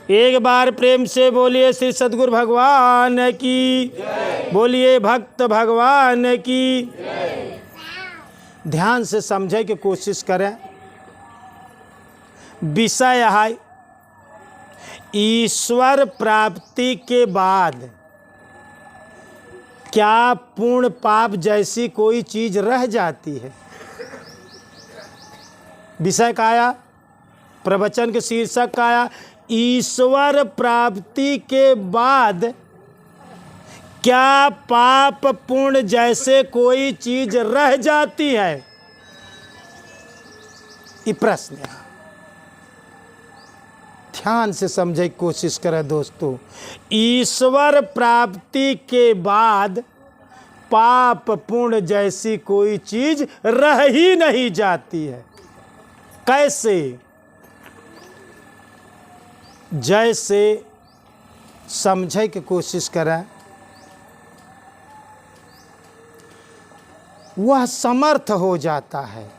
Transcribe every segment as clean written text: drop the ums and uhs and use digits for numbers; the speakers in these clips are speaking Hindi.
एक बार प्रेम से बोलिए श्री सद्गुरु भगवान की, बोलिए भक्त भगवान की। ध्यान से समझे की कोशिश करें। विषय है ईश्वर प्राप्ति के बाद क्या पुण्य पाप जैसी कोई चीज रह जाती है। विषय का आया, प्रवचन के शीर्षक का आया, ईश्वर प्राप्ति के बाद क्या पाप पुण्य जैसे कोई चीज रह जाती है। ये प्रश्न है, ध्यान से समझने की कोशिश करें दोस्तों। ईश्वर प्राप्ति के बाद पाप पुण्य जैसी कोई चीज रह ही नहीं जाती है। कैसे? जैसे समझने की कोशिश करें, वह समर्थ हो जाता है।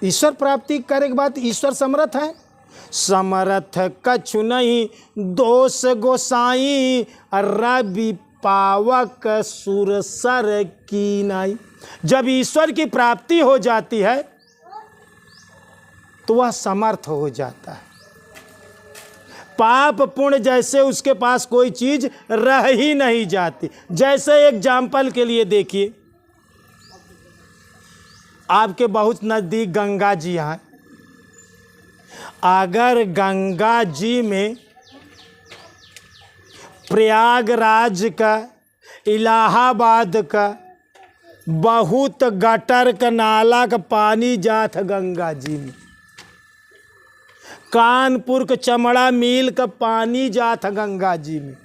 ईश्वर प्राप्ति करे के बाद ईश्वर समर्थ है। समर्थ कछु नहीं दोष गोसाई, रवि पावक सुरसर की नाई। जब ईश्वर की प्राप्ति हो जाती है तो वह समर्थ हो जाता है। पाप पुण्य जैसे उसके पास कोई चीज रह ही नहीं जाती। जैसे एग्जाम्पल के लिए देखिए, आपके बहुत नज़दीक गंगा जी हैं। अगर गंगा जी में प्रयागराज का, इलाहाबाद का बहुत गटर का नाला का पानी जात गंगा जी में, कानपुर के चमड़ा मिल का पानी जात गंगा जी में,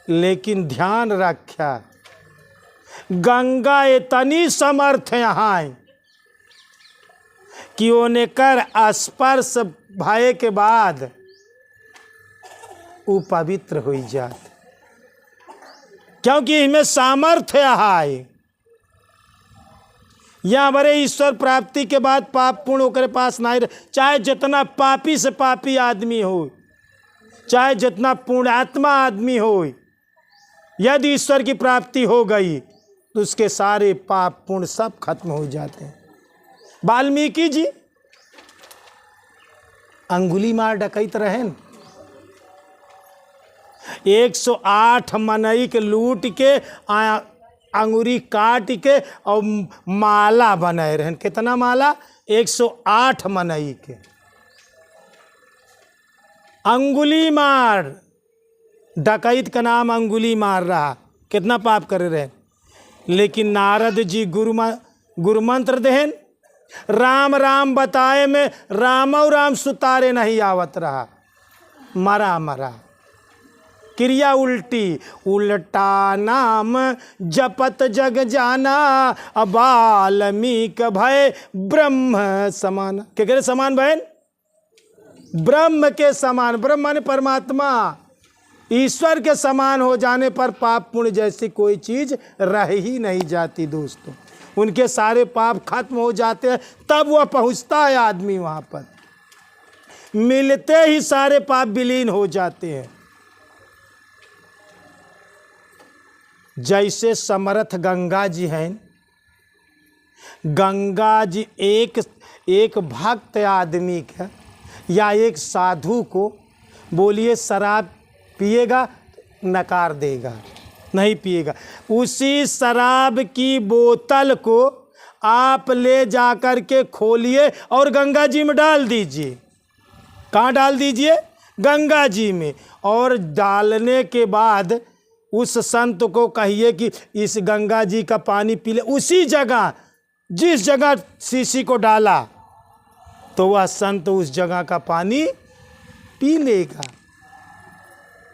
लेकिन ध्यान रखा गंगा इतनी समर्थ यहाँ है कि उनकर स्पर्श भय के बाद वो पवित्र हो जाते, क्योंकि इनमें सामर्थ्य है। यहाँ बड़े ईश्वर प्राप्ति के बाद पाप पुण्य ओकरे पास नहीं रहे। चाहे जितना पापी से पापी आदमी हो, चाहे जितना पुण्यात्मा आदमी हो, यदि ईश्वर की प्राप्ति हो गई तो उसके सारे पाप पुण्य सब खत्म हो जाते हैं। वाल्मीकि जी अंगुली मार डकैत रहे, 108 मनई के लूट के अंगुरी काट के और माला बनाए रहे। कितना माला? 108 मनई के। अंगुली मार, डकैत का नाम अंगुली मार रहा, कितना पाप कर रहे। लेकिन नारद जी गुरु मंत्र देहन, राम राम बताए में राम और राम सुतारे नहीं आवत रहा, मरा मरा। क्रिया उल्टी, उल्टा नाम जपत जग जाना, वाल्मीकि भय ब्रह्म समान। के समान बहन? ब्रह्म के समान। ब्रह्म माने परमात्मा। ईश्वर के समान हो जाने पर पाप पुण्य जैसी कोई चीज रह ही नहीं जाती दोस्तों। उनके सारे पाप खत्म हो जाते हैं, तब वह पहुंचता है आदमी वहां पर। मिलते ही सारे पाप विलीन हो जाते हैं। जैसे समर्थ गंगा जी हैं। गंगा जी एक भक्त आदमी का या एक साधु को बोलिए शराब पिएगा, नकार देगा, नहीं पिएगा। उसी शराब की बोतल को आप ले जाकर के खोलिए और गंगा जी में डाल दीजिए। कहाँ डाल दीजिए? गंगा जी में। और डालने के बाद उस संत को कहिए कि इस गंगा जी का पानी पी ले। उसी जगह जिस जगह शीशी को डाला तो वह संत उस जगह का पानी पी लेगा,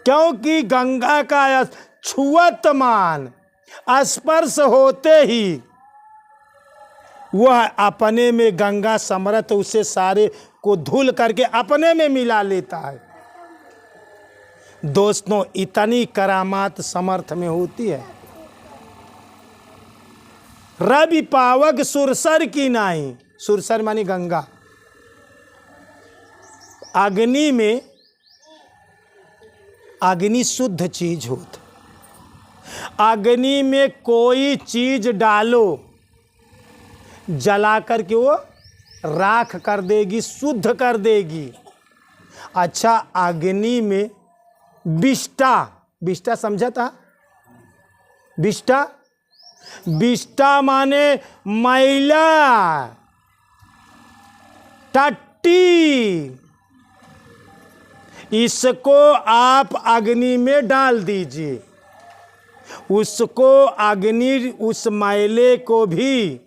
क्योंकि गंगा का छुअत मान, स्पर्श होते ही वह अपने में गंगा समर्थ उसे सारे को धुल करके अपने में मिला लेता है। दोस्तों, इतनी करामात समर्थ में होती है। रवि पावक सुरसर की नाई, सुरसर मानी गंगा। अग्नि में, अग्नि शुद्ध चीज होती, अग्नि में कोई चीज डालो जला करके वो राख कर देगी, शुद्ध कर देगी। अच्छा, अग्नि में विष्टा, विष्टा समझा था? विष्टा, विष्टा माने मैला, टट्टी, इसको आप अग्नि में डाल दीजिए, उसको अग्नि उस मैले को भी,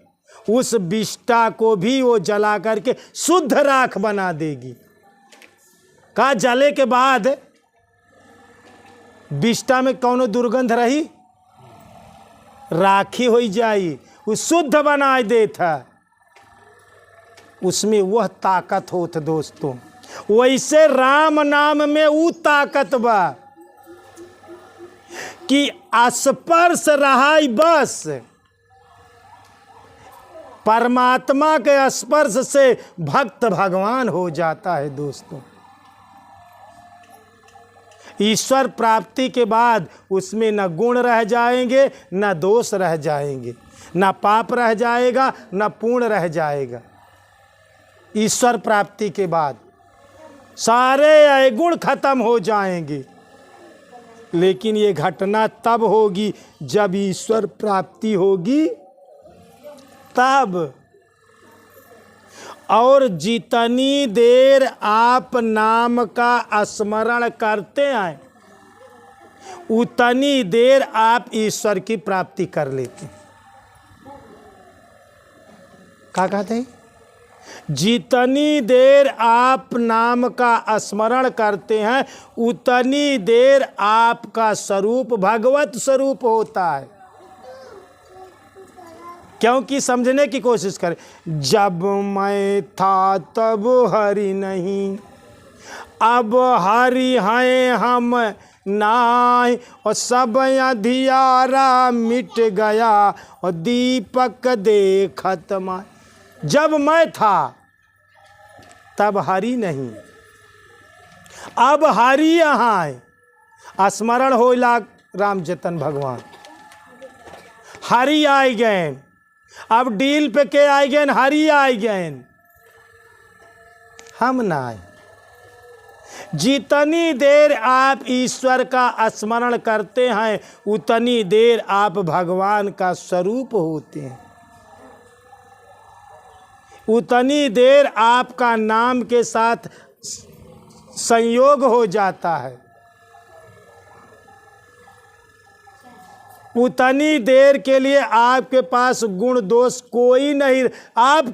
उस विष्टा को भी वो जला करके शुद्ध राख बना देगी। का जले के बाद विष्टा में कौनो दुर्गंध रही? राखी हो जाई, वो शुद्ध बना देता। उसमें वह ताकत होत दोस्तों। वैसे राम नाम में वो ताकत बा कि स्पर्श रहा बस, परमात्मा के स्पर्श से भक्त भगवान हो जाता है दोस्तों। ईश्वर प्राप्ति के बाद उसमें न गुण रह जाएंगे, न दोष रह जाएंगे, न पाप रह जाएगा, न पुण्य रह जाएगा। ईश्वर प्राप्ति के बाद सारे अवगुण खत्म हो जाएंगे। लेकिन ये घटना तब होगी जब ईश्वर प्राप्ति होगी तब। और जितनी देर आप नाम का स्मरण करते हैं उतनी देर आप ईश्वर की प्राप्ति कर लेते हैं। क्या कहते हैं? जितनी देर आप नाम का स्मरण करते हैं उतनी देर आपका स्वरूप भगवत स्वरूप होता है। क्योंकि समझने की कोशिश करें, जब मैं था तब हरि नहीं, अब हरि हैं हम नाय, और सब अंधियारा मिट गया और दीपक देखत माय। जब मैं था तब हरि नहीं, अब हरि यहाँ है। स्मरण होला राम जतन भगवान, हरि आए गए। अब डील पे के आए गए? हरि आए गए, हम ना आए। जितनी देर आप ईश्वर का स्मरण करते हैं उतनी देर आप भगवान का स्वरूप होते हैं, उतनी देर आपका नाम के साथ संयोग हो जाता है, उतनी देर के लिए आपके पास गुण दोष कोई नहीं। आप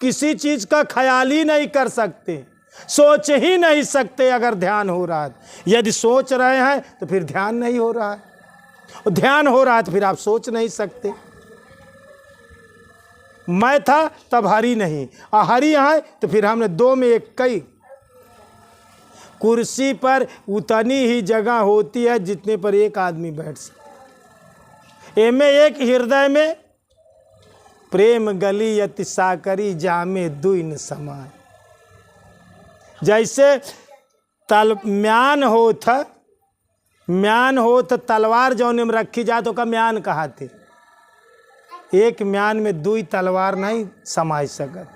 किसी चीज का ख्याल ही नहीं कर सकते, सोच ही नहीं सकते अगर ध्यान हो रहा है। यदि सोच रहे हैं तो फिर ध्यान नहीं हो रहा है, और ध्यान हो रहा है तो फिर आप सोच नहीं सकते। मैं था तब हरि नहीं, और हरि आए तो फिर हमने दो में एक कई। कुर्सी पर उतनी ही जगह होती है जितने पर एक आदमी बैठ सकता। एमे एक हृदय में प्रेम गली अति साकरी जामे दुई न समाय। जैसे म्यान होत तलवार जौन में रखी जाए तो का म्यान कहाते। एक म्यान में दुई तलवार नहीं समाय सकत।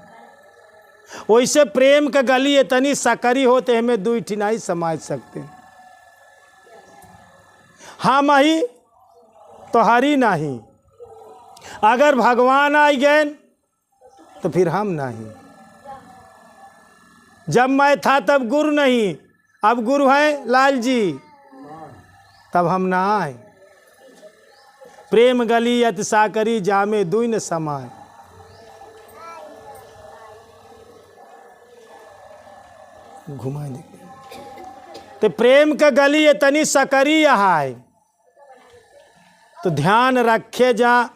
वैसे प्रेम का गली इतनी सकरी होते हमें दुई ठी नहीं समाय सकते। हम ही तो हरि नहीं, अगर भगवान आ गए तो फिर हम नहीं। जब मैं था तब गुरु नहीं, अब गुरु हैं लाल जी, तब हम ना आए। प्रेम गली अति साकरी जामे दुई न समाय। घुमा दे तो प्रेम का गली इतनी सकरी यहाँ है। तो ध्यान रखे जा,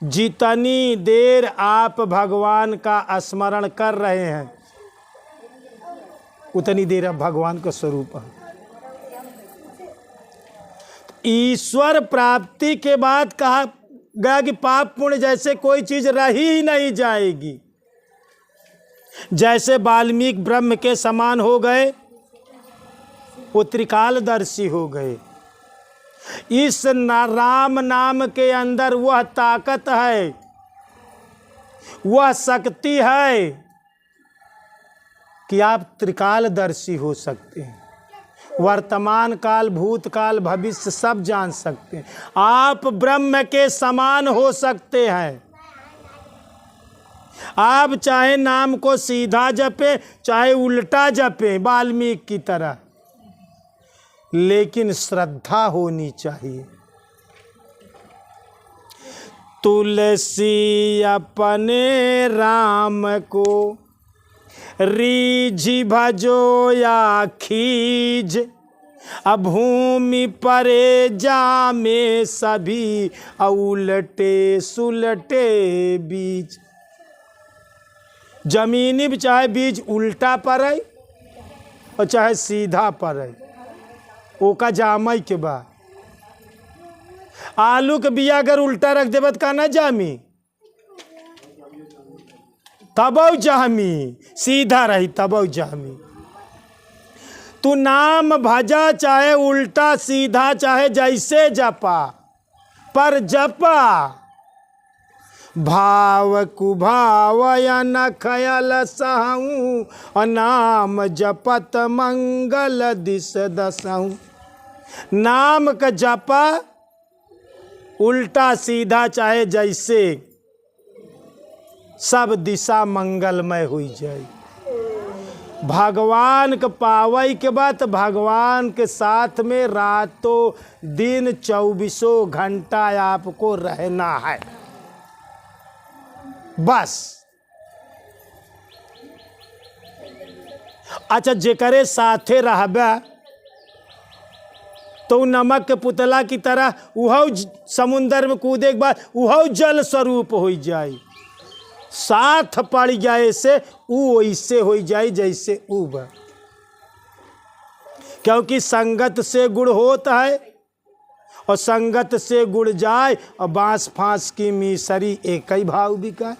जितनी देर आप भगवान का स्मरण कर रहे हैं उतनी देर आप भगवान का स्वरूप है। ईश्वर प्राप्ति के बाद कहा गया कि पाप पुण्य जैसे कोई चीज रही ही नहीं जाएगी। जैसे वाल्मीकि ब्रह्म के समान हो गए, वो त्रिकालदर्शी हो गए। इस राम नाम के अंदर वह ताकत है, वह शक्ति है कि आप त्रिकालदर्शी हो सकते हैं। वर्तमान काल, भूतकाल, भविष्य सब जान सकते हैं। आप ब्रह्म के समान हो सकते हैं। आप चाहे नाम को सीधा जपे, चाहे उल्टा जपे वाल्मीकि की तरह, लेकिन श्रद्धा होनी चाहिए। तुलसी अपने राम को रीझ भजो या खीज, भूमि परे जामे सभी, उलटे सुलटे बीज। जमीनी भी चाहे बीज उल्टा पड़े और चाहे सीधा पड़े, ओका जामई के बाद। आलू के बिया अगर उल्टा रख देबत का ना जामी, तब जामी, सीधा रही तब जामी। तू नाम भजा चाहे उल्टा सीधा, चाहे जैसे जपा, पर जपा भाव कुभावया न खयल सहूँ, नाम जपत मंगल दिस दसहूँ। नाम का जपा उल्टा सीधा चाहे जैसे, सब दिशा मंगलमय हुई जाए। भगवान के पावई के बाद भगवान के साथ में रातों दिन 24 घंटा आपको रहना है बस। अच्छा, जेकरे साथे रहबे तो नमक के पुतला की तरह उहो समुंदर में कूदे के बाद उहो जल स्वरूप हो जाए। साथ पड़ जाए से ऊ वैसे हो जाए जैसे ऊ बा, क्योंकि संगत से गुड़ होता है और संगत से गुड़ जाए और बांस फांस की मिसरी एक ही भाव बिका।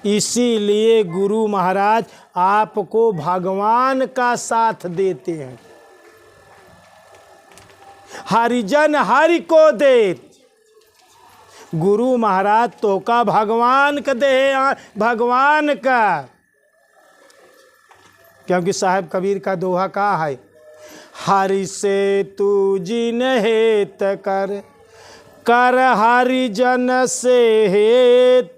इसीलिए गुरु महाराज आपको भगवान का साथ देते हैं। हरिजन हरि को देत, गुरु महाराज तो का भगवान का दे, भगवान का। क्योंकि साहब कबीर का दोहा कहा है, हरि से तू जिन हेत कर, कर हरिजन से हेत,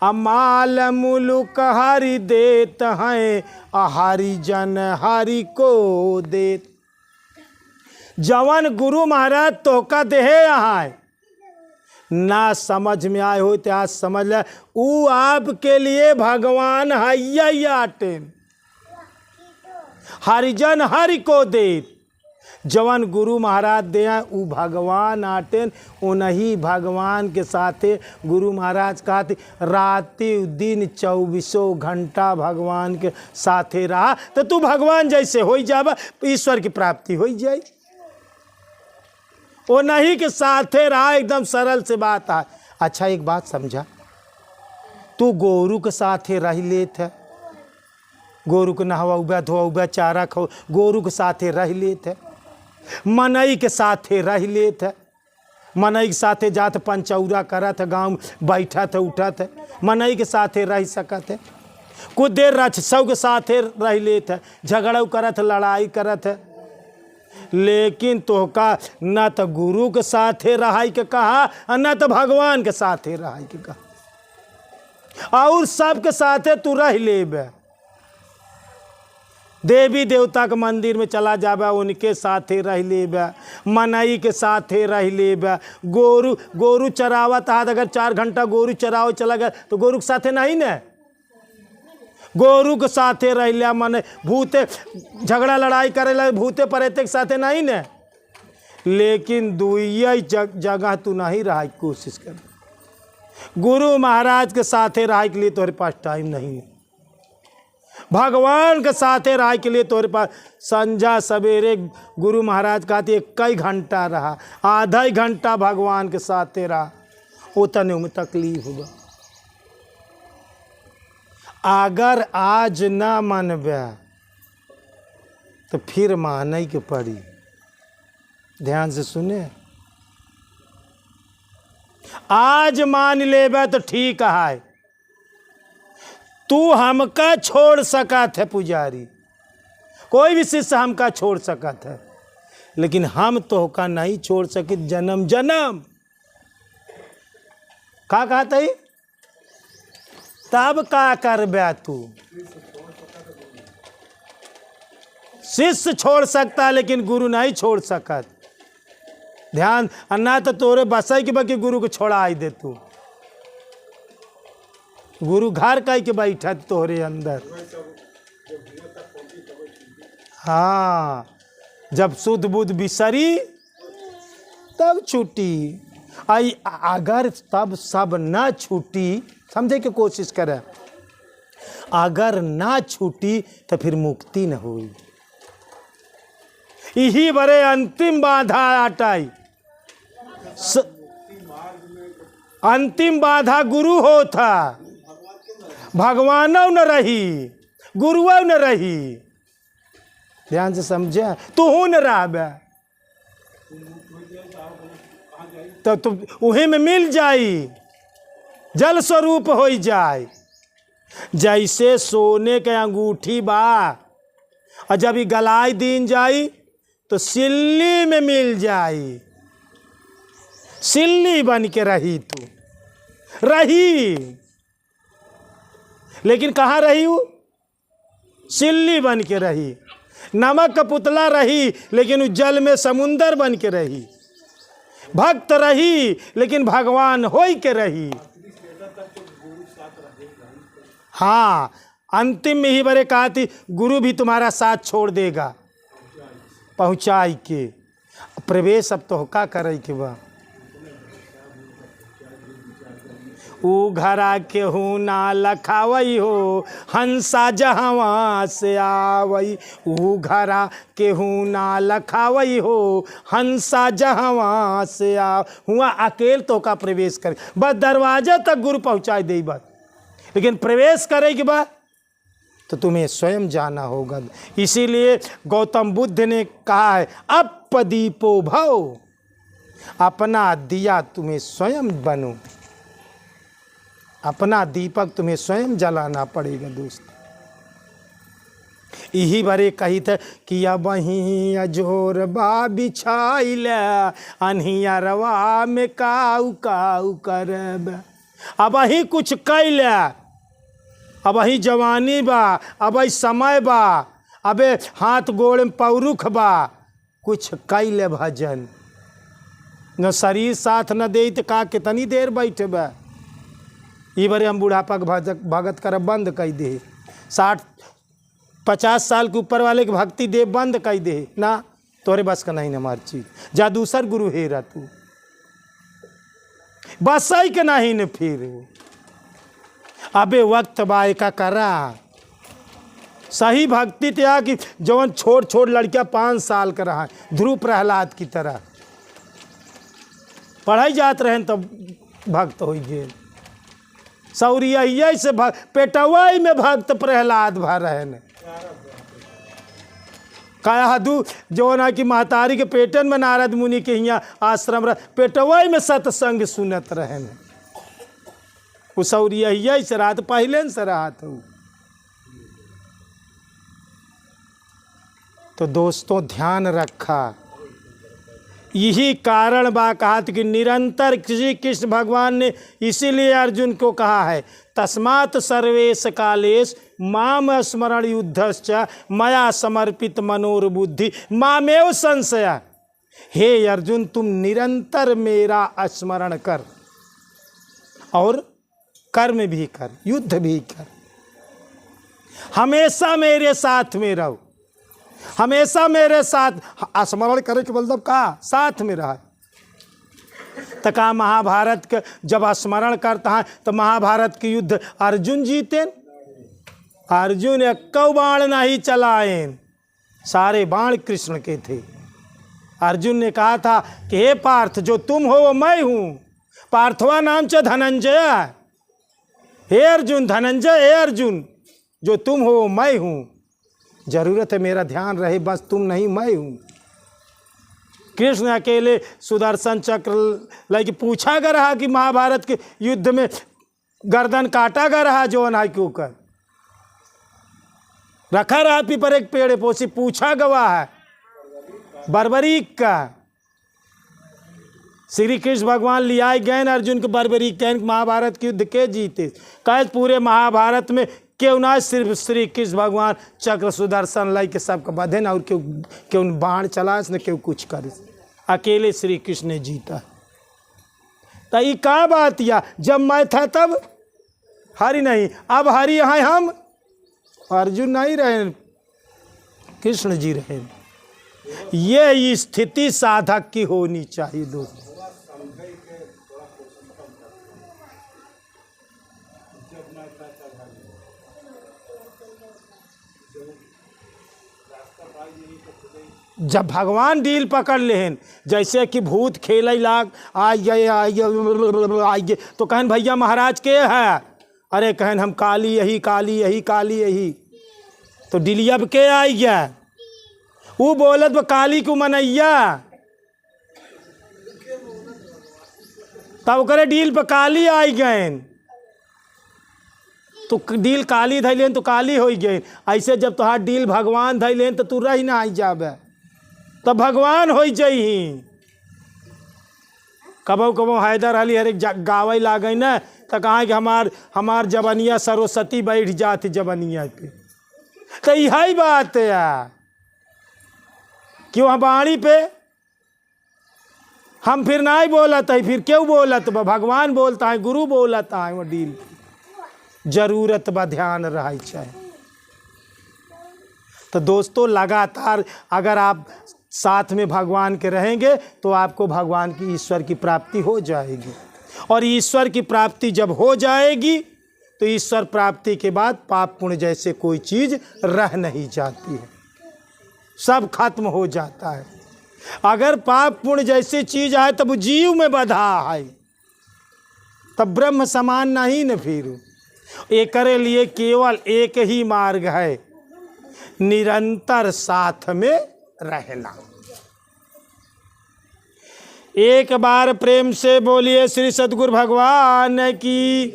अमाल मुलुक हरि देत हैं, हरिजन हरि को देत। जवन गुरु महाराज तोहका देहे यहाँ ना समझ में आए हो तो आज समझ ले, ऊ आपके लिए भगवान है आटे। हरिजन हरि को देत, जवन गुरु महाराज दे ऊ भगवान आटेन। उन्हीं भगवान के साथे गुरु महाराज कहते राति दिन 24 घंटा भगवान के साथे रहा तो तू भगवान जैसे हो जाबा, ईश्वर की प्राप्ति हो जाए। वो नहीं के साथे रहा, एकदम सरल से बात है। अच्छा एक बात समझा, तू गोरू के साथे रह लेत है, गोरू के नहवा धोवा चारा खो, गोरू के साथे रह लेत है। मनई के साथे रह लेत है, मनई के साथे जात पंचौरा करत है, गाँव बैठत है उठत है, मनई के साथे रह सकत है। कुछ देर रक्षसौ के साथे रह लेत है, झगड़ा करत है, लड़ाई करत है। लेकिन तोहका न तो गुरु के साथे रहाई के कहा, न तो भगवान के साथे रहाई के कहा, और सबके साथे तू रह लेबे। देवी देवता के मंदिर में चला जाबे, उनके साथे रह लेबे, मनई के साथे रह लेबे। गोरू चरावत हाथ, अगर 4 घंटा गोरू चराव चला गया तो गोरू के साथे नहीं न, गोरू के साथे रह लिया। मन भूते झगड़ा लड़ाई करे लगे, भूते परेते के साथे नहीं न। लेकिन दुई जगह तू नहीं रहा, कोशिश कर। गुरु महाराज के साथे रहा के लिए तोहरे पास टाइम नहीं है, भगवान के साथे रहा के लिए तोहरे पास संझा सवेरे गुरु महाराज कहते 1 घंटा रहा, आधा घंटा भगवान के साथे रहा, उतने में तकलीफ होगा। अगर आज ना मनबे तो फिर माने के पड़ी। ध्यान से सुने, आज मान लेबे तो ठीक है, तू हमका छोड़ सकत है पुजारी, कोई भी शिष्य हमका छोड़ सकत है, लेकिन हम तो का नहीं छोड़ सके जन्म जन्म। का कहता है? तब का करबे तू? शिष्य छोड़ सकता लेकिन गुरु नहीं छोड़ सकत। ध्यान, अन्ना तो तोरे बसाई के बाकी गुरु को छोड़ा दे तू। गुरु घर कह के बैठा तोरे अंदर। हाँ, जब शुद्ध बुद्ध बिसरी तब छूटी। आई अगर तब सब ना छूटी, समझे के कोशिश करे, अगर ना छूटी तो फिर मुक्ति न हुई। यही बड़े अंतिम बाधा आटाई। अंतिम बाधा गुरु होता, भगवानों न रही, गुरुओं न रही। ध्यान से समझे, तू न रहा तो उही में मिल जाई, जल स्वरूप हो जाए। जैसे सोने के अंगूठी बा और जब ही गलाई दीन जाई तो सिल्ली में मिल जाई, सिल्ली बन के रही तू रही, लेकिन कहाँ रही वो? सिल्ली बन के रही। नमक का पुतला रही लेकिन उस जल में समुंदर बन के रही। भक्त रही लेकिन भगवान होई के रही। हाँ, अंतिम में ही बड़े कहा थी गुरु भी तुम्हारा साथ छोड़ देगा पहुँचाई के। प्रवेश अब तो का करे के बा। ऊ घरा के हूँ ना लखावई हो, हंसा जहाँ से आवई। ऊ घरा के हूँ ना लखावई हो, हंसा जहाँ से आ। हुआ अकेल तो का प्रवेश करे, बस दरवाजा तक गुरु पहुँचाई दे बात, लेकिन प्रवेश करे के बाद तो तुम्हें स्वयं जाना होगा। इसीलिए गौतम बुद्ध ने कहा है अपदीपो भव, अपना दिया तुम्हें स्वयं बनो, अपना दीपक तुम्हें स्वयं जलाना पड़ेगा दोस्त। यही बरे कही थे कि अब वहीं अजोर बा बिछाइल अनहियरवा में काऊ काऊ करब। अब वहीं कुछ कैल, अब वहीं जवानी बा, अब वही समय बा, अबे हाथ गोड़ में पौरुख बा, कुछ कैल भजन। न शरीर साथ न दे तो का कितनी देर बैठे बा। ये बारे हम बुढ़ापा के भगत कर बंद कर दे, 60-50 साल के ऊपर वाले की भक्ति दे बंद कर दे ना, तोरे बस का नहीं न मार चीज। जा दूसर गुरु हेरा तू बस ही के नहीं न फिर। अबे वक्त बाय का करा सही भक्ति त्या कि जवन छोट छोट लड़कियां 5 साल का रहा, ध्रुव प्रहलाद की तरह पढ़ाई जात रहे तब भक्त हो गए। सौरिया से पेटवाई में भक्त प्रहलाद भर रहे ने कहा दू जो ना कि महतारी के पेटन में नारद मुनि के यहाँ आश्रम रह, पेटवाई में सत्संग सुनत रहे ने। वो सौरिया से रात पहले से रहा था। तो दोस्तों ध्यान रखा, यही कारण बा कहा कि निरंतर श्री कृष्ण भगवान ने इसीलिए अर्जुन को कहा है तस्मात् सर्वेश कालेश माम स्मरण युद्धश्च मया समर्पित मनोरबुद्धि मामेव संशय। हे अर्जुन, तुम निरंतर मेरा स्मरण कर और कर्म भी कर, युद्ध भी कर, हमेशा मेरे साथ में रहो, हमेशा मेरे साथ। स्मरण करे के मतलब का साथ में रहा। तो का महाभारत के जब स्मरण करता है तो महाभारत के युद्ध अर्जुन जीते? अर्जुन एक बाण नहीं चलाए, सारे बाण कृष्ण के थे। अर्जुन ने कहा था कि हे पार्थ, जो तुम हो वो मैं हूँ। पार्थवा नाम च धनंजय। हे अर्जुन, धनंजय हे अर्जुन, जो तुम हो मैं हूँ, जरूरत है मेरा ध्यान रहे बस तुम नहीं मैं हूँ। कृष्ण अकेले सुदर्शन चक्र लेके पूछा गया रहा कि महाभारत के युद्ध में गर्दन काटा गया रहा जो अनाय के ऊपर रखा रहा पीपर एक पेड़ पोसी, पूछा गवा है बर्बरीक का। श्री कृष्ण भगवान लियाए गए अर्जुन के बर्बरीक कह महाभारत के युद्ध के जीते, कहे पूरे महाभारत में क्यों ना सिर्फ श्री कृष्ण भगवान चक्र सुदर्शन लाई के सबको बधे ना, और क्यों बाण चला न क्यों कुछ करे, अकेले श्री कृष्ण ने जीता। तो ये क्या बात या जब मैं था तब हरि नहीं, अब हरि यहाँ हम, अर्जुन नहीं रहे कृष्ण जी रहे। ये स्थिति साधक की होनी चाहिए दोस्तों। जब भगवान डील पकड़ लेहन, जैसे कि भूत खेल लाग आइए तो कहन भैया महाराज के है, अरे कहन हम काली यही काली यही काली यही, तो डिलियब के आई गया वो बोलत काली को मनैया, तब करे डील पर काली आई गए, तो डील काली धैलेन तो काली हो गई। ऐसे जब तुहार डील भगवान धैलेन तो तू रही ना आई जाबे, तब भगवान हो जाही। कबो कबो हैदर अली हर एक गावे लागे न, तो कहा कि हमार जबनिया सरस्वती बैठ जाती जबनिया पे, तो यही बात है यार। क्यों हम बाणी पे हम फिर नहीं बोलत है, फिर क्यों बोलत बा, भगवान बोलता है गुरु बोलता है वो डील, जरूरत बा ध्यान रहा चाहिए। तो दोस्तों लगातार अगर आप साथ में भगवान के रहेंगे तो आपको भगवान की ईश्वर की प्राप्ति हो जाएगी, और ईश्वर की प्राप्ति जब हो जाएगी तो ईश्वर प्राप्ति के बाद पाप पुण्य जैसे कोई चीज़ रह नहीं जाती है, सब खत्म हो जाता है। अगर पाप पुण्य जैसी चीज़ आए तब जीव में बधा है, तब ब्रह्म समान नहीं न। फिर एक लिए केवल एक ही मार्ग है, निरंतर साथ में रहना। एक बार प्रेम से बोलिए श्री सद्गुरु भगवान की,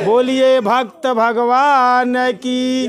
बोलिए भक्त भगवान की।